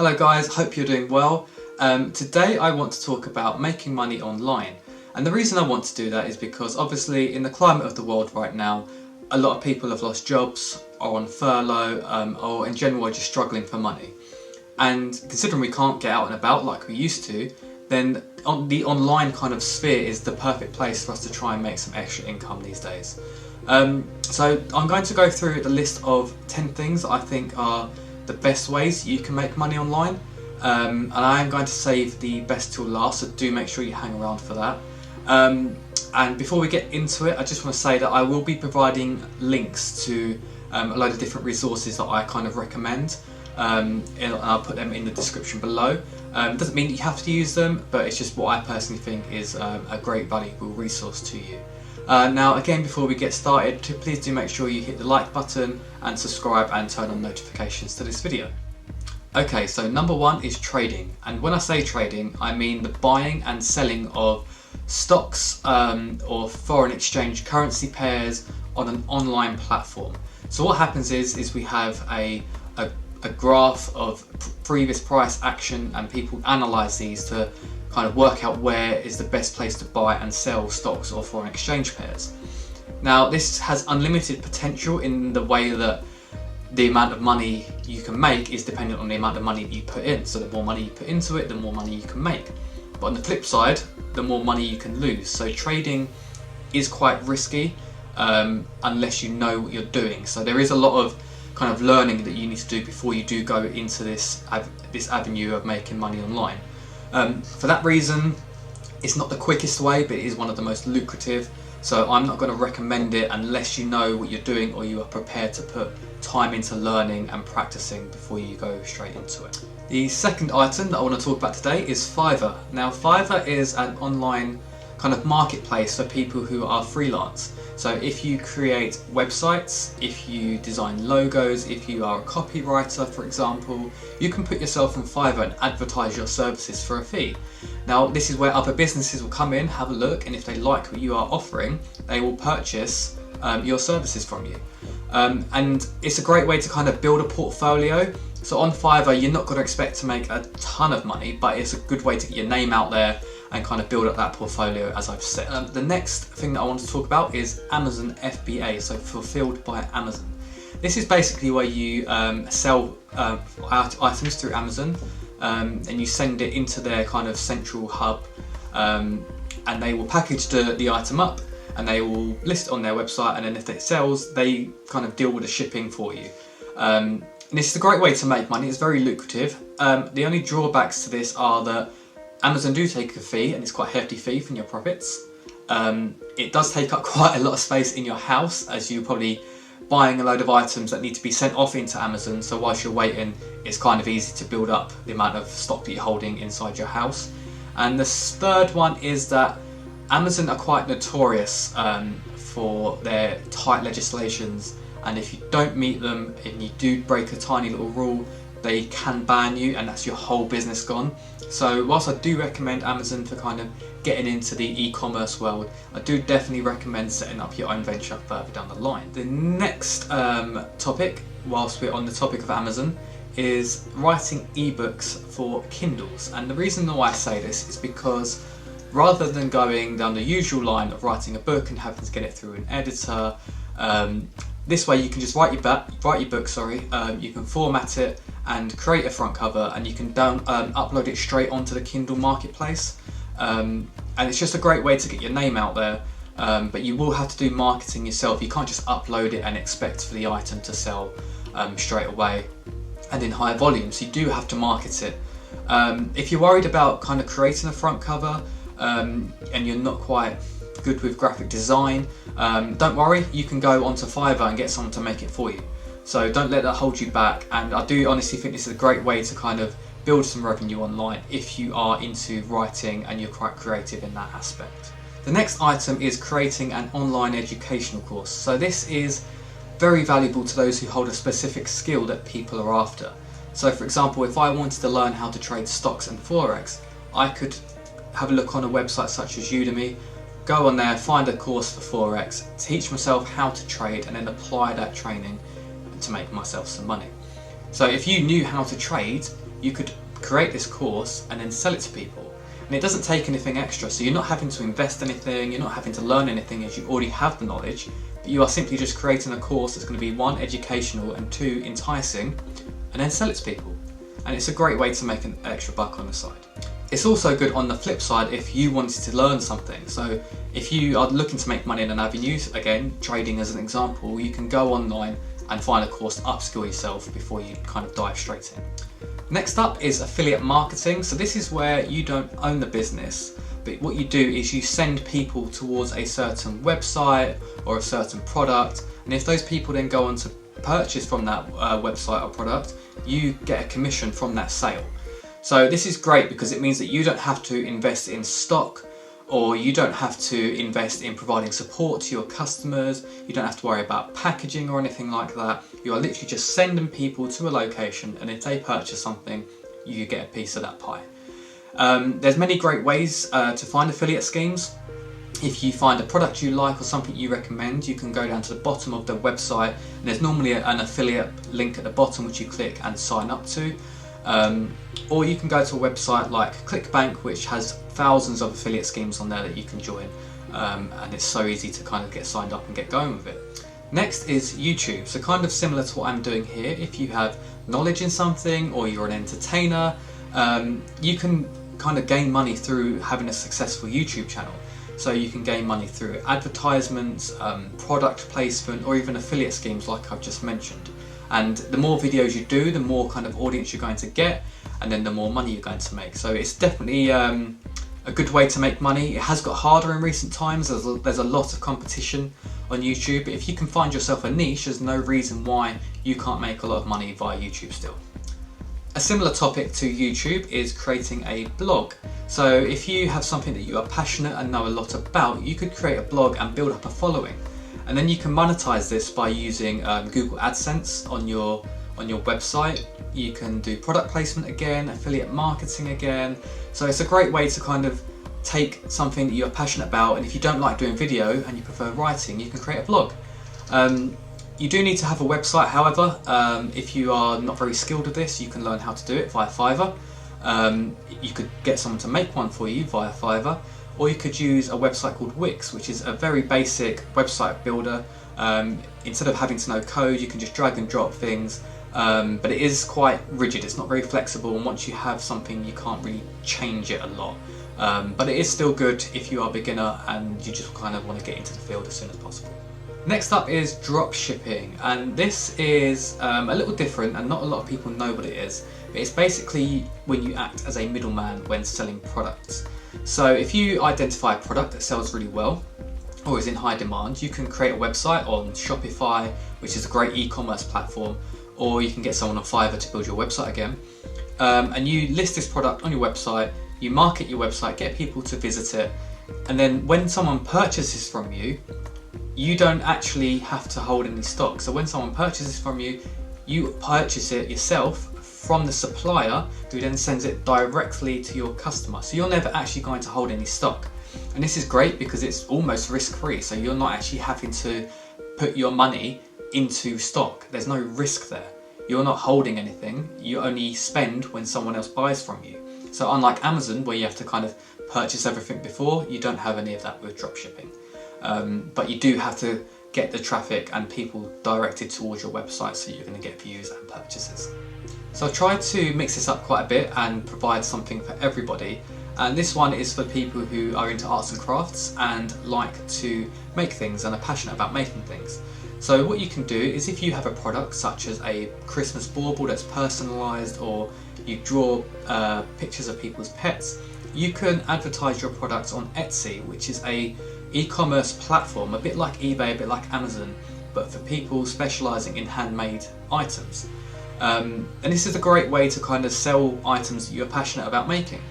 Hello guys, hope you're doing well. Today I want to talk about making money online. And the reason I want to do that is because obviously in the climate of the world right now, a lot of people have lost jobs, are on furlough, or in general are just struggling for money. And considering we can't get out and about like we used to, then the online kind of sphere is the perfect place for us to try and make some extra income these days. So I'm going to go through the list of 10 things that I think are the best ways you can make money online, and I am going to save the best till last, so do make sure you hang around for that. And before we get into it, I just want to say that I will be providing links to a load of different resources that I kind of recommend, and I'll put them in the description below. Doesn't mean that you have to use them, but it's just what I personally think is a great valuable resource to you. Now again, before we get started, please do make sure you hit the like button and subscribe and turn on notifications to this video. Okay, so number one is trading, and when I say trading I mean the buying and selling of stocks or foreign exchange currency pairs on an online platform. So what happens is we have a graph of previous price action, and people analyze these to kind of work out where is the best place to buy and sell stocks or foreign exchange pairs. Now this has unlimited potential in the way that the amount of money you can make is dependent on the amount of money you put in. So the more money you put into it, the more money you can make. But on the flip side, the more money you can lose. So trading is quite risky unless you know what you're doing. So there is a lot of kind of learning that you need to do before you do go into this avenue of making money online. For that reason, it's not the quickest way, but it is one of the most lucrative. So I'm not going to recommend it unless you know what you're doing or you are prepared to put time into learning and practicing before you go straight into it. The second item that I want to talk about today is Fiverr. Now Fiverr is an online kind of marketplace for people who are freelance. So if you create websites, if you design logos, if you are a copywriter for example, you can put yourself on Fiverr and advertise your services for a fee. Now this is where other businesses will come in, have a look, and if they like what you are offering, they will purchase your services from you. And it's a great way to kind of build a portfolio. So on Fiverr you're not going to expect to make a ton of money, but it's a good way to get your name out there and kind of build up that portfolio, as I've said. The next thing that I want to talk about is Amazon FBA, so fulfilled by Amazon. This is basically where you sell items through Amazon, and you send it into their kind of central hub, and they will package the item up and they will list it on their website, and then if it sells, they kind of deal with the shipping for you. And this is a great way to make money, it's very lucrative. The only drawbacks to this are that Amazon do take a fee, and it's quite a hefty fee from your profits. It does take up quite a lot of space in your house, as you're probably buying a load of items that need to be sent off into Amazon, so whilst you're waiting it's kind of easy to build up the amount of stock that you're holding inside your house. And the third one is that Amazon are quite notorious for their tight legislations, and if you don't meet them and you do break a tiny little rule, they can ban you, and that's your whole business gone. So whilst I do recommend Amazon for kind of getting into the e-commerce world, I do definitely recommend setting up your own venture further down the line. The next topic, whilst we're on the topic of Amazon, is writing ebooks for Kindles. And the reason why I say this is because rather than going down the usual line of writing a book and having to get it through an editor, this way you can just write your book, you can format it and create a front cover, and you can upload it straight onto the Kindle marketplace. And it's just a great way to get your name out there, but you will have to do marketing yourself. You can't just upload it and expect for the item to sell straight away and in high volumes. You do have to market it. If you're worried about kind of creating a front cover and you're not quite good with graphic design, don't worry, you can go onto Fiverr and get someone to make it for you. So don't let that hold you back, and I do honestly think this is a great way to kind of build some revenue online if you are into writing and you're quite creative in that aspect. The next item is creating an online educational course. So this is very valuable to those who hold a specific skill that people are after. So for example, if I wanted to learn how to trade stocks and Forex, I could have a look on a website such as Udemy, go on there, find a course for Forex, teach myself how to trade, and then apply that training to make myself some money. So if you knew how to trade, you could create this course and then sell it to people. And it doesn't take anything extra, so you're not having to invest anything, you're not having to learn anything as you already have the knowledge, but you are simply just creating a course that's going to be 1, educational, and 2, enticing, and then sell it to people. And it's a great way to make an extra buck on the side. It's also good on the flip side if you wanted to learn something. So if you are looking to make money in an avenue, again, trading as an example, you can go online and find a course to upskill yourself before you kind of dive straight in. Next up is affiliate marketing. So this is where you don't own the business, but what you do is you send people towards a certain website or a certain product, and if those people then go on to purchase from that website or product, you get a commission from that sale. So this is great because it means that you don't have to invest in stock, or you don't have to invest in providing support to your customers, you don't have to worry about packaging or anything like that. You are literally just sending people to a location, and if they purchase something, you get a piece of that pie. There's many great ways to find affiliate schemes. If you find a product you like or something you recommend, you can go down to the bottom of the website, and there's normally an affiliate link at the bottom which you click and sign up to. Or you can go to a website like ClickBank, which has thousands of affiliate schemes on there that you can join, and it's so easy to kind of get signed up and get going with it. Next is YouTube. So kind of similar to what I'm doing here. If you have knowledge in something, or you're an entertainer, you can kind of gain money through having a successful YouTube channel. So you can gain money through advertisements, product placement, or even affiliate schemes like I've just mentioned. And the more videos you do, the more kind of audience you're going to get, and then the more money you're going to make. So it's definitely a good way to make money. It has got harder in recent times. There's a lot of competition on YouTube, but if you can find yourself a niche, there's no reason why you can't make a lot of money via YouTube still. A similar topic to YouTube is creating a blog. So if you have something that you are passionate and know a lot about, you could create a blog and build up a following. And then you can monetize this by using Google AdSense on your website. You can do product placement again, affiliate marketing again. So it's a great way to kind of take something that you're passionate about, and if you don't like doing video and you prefer writing, you can create a blog. You do need to have a website, however. If you are not very skilled with this, you can learn how to do it via Fiverr. You could get someone to make one for you via Fiverr, or you could use a website called Wix, which is a very basic website builder. Instead of having to know code, you can just drag and drop things, but it is quite rigid, it's not very flexible, and once you have something you can't really change it a lot. But it is still good if you are a beginner and you just kind of want to get into the field as soon as possible. Next up is dropshipping, and this is a little different and not a lot of people know what it is, but it's basically when you act as a middleman when selling products. So if you identify a product that sells really well or is in high demand, you can create a website on Shopify, which is a great e-commerce platform, or you can get someone on Fiverr to build your website again, and you list this product on your website, you market your website, get people to visit it, and then when someone purchases from you, you don't actually have to hold any stock. So when someone purchases from you, you purchase it yourself from the supplier, who then sends it directly to your customer. So you're never actually going to hold any stock. And this is great because it's almost risk-free. So you're not actually having to put your money into stock. There's no risk there. You're not holding anything. You only spend when someone else buys from you. So unlike Amazon, where you have to kind of purchase everything before, you don't have any of that with dropshipping. But you do have to get the traffic and people directed towards your website, so you're going to get views and purchases. So I tried to mix this up quite a bit and provide something for everybody, and this one is for people who are into arts and crafts and like to make things and are passionate about making things. So what you can do is, if you have a product such as a Christmas bauble that's personalised, or you draw pictures of people's pets, you can advertise your products on Etsy, which is a e-commerce platform, a bit like eBay, a bit like Amazon, but for people specialising in handmade items. And this is a great way to kind of sell items that you're passionate about making.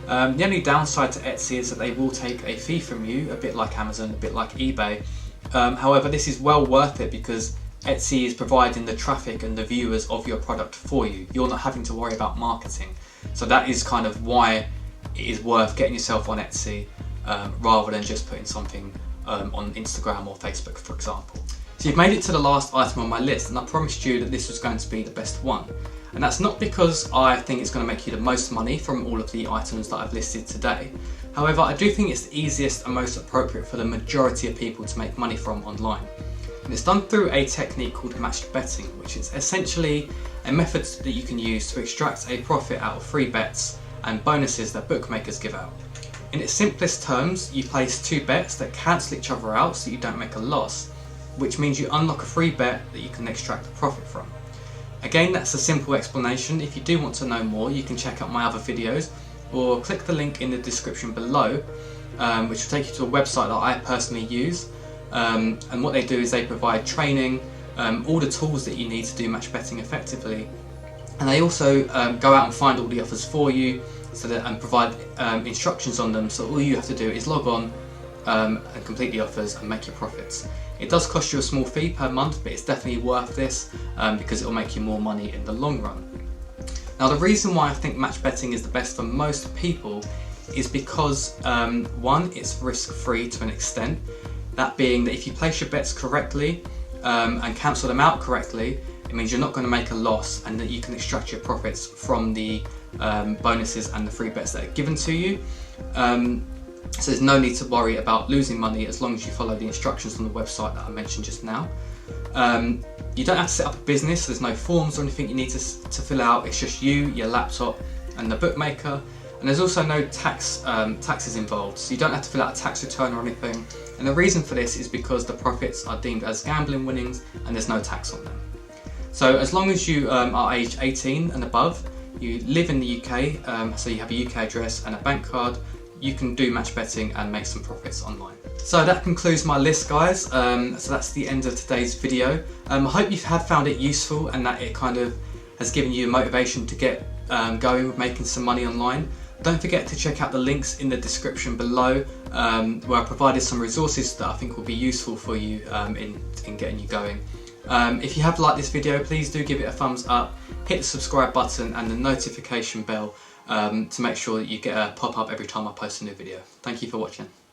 The only downside to Etsy is that they will take a fee from you, a bit like Amazon, a bit like eBay. However, this is well worth it because Etsy is providing the traffic and the viewers of your product for you. You're not having to worry about marketing. So that is kind of why it is worth getting yourself on Etsy, rather than just putting something on Instagram or Facebook, for example. So you've made it to the last item on my list, and I promised you that this was going to be the best one. And that's not because I think it's going to make you the most money from all of the items that I've listed today. However, I do think it's the easiest and most appropriate for the majority of people to make money from online. And it's done through a technique called matched betting, which is essentially a method that you can use to extract a profit out of free bets and bonuses that bookmakers give out. In its simplest terms, you place two bets that cancel each other out so you don't make a loss, which means you unlock a free bet that you can extract a profit from. Again, that's a simple explanation. If you do want to know more, you can check out my other videos or click the link in the description below, which will take you to a website that I personally use. And what they do is they provide training, all the tools that you need to do match betting effectively. And they also go out and find all the offers for you and provide instructions on them, so all you have to do is log on and complete the offers and make your profits. It does cost you a small fee per month, but it's definitely worth this because it will make you more money in the long run. Now, the reason why I think match betting is the best for most people is because one, it's risk-free to an extent, that being that if you place your bets correctly and cancel them out correctly, it means you're not going to make a loss and that you can extract your profits from the bonuses and the free bets that are given to you. So there's no need to worry about losing money as long as you follow the instructions on the website that I mentioned just now. You don't have to set up a business, so there's no forms or anything you need to fill out. It's just you, your laptop and the bookmaker. And there's also no taxes involved, so you don't have to fill out a tax return or anything. And the reason for this is because the profits are deemed as gambling winnings and there's no tax on them. So as long as you are aged 18 and above, you live in the UK, so you have a UK address and a bank card, you can do match betting and make some profits online. So that concludes my list, guys. So that's the end of today's video. I hope you have found it useful and that it kind of has given you motivation to get going with making some money online. Don't forget to check out the links in the description below where I provided some resources that I think will be useful for you in getting you going. If you have liked this video, please do give it a thumbs up, hit the subscribe button and the notification bell to make sure that you get a pop-up every time I post a new video. Thank you for watching.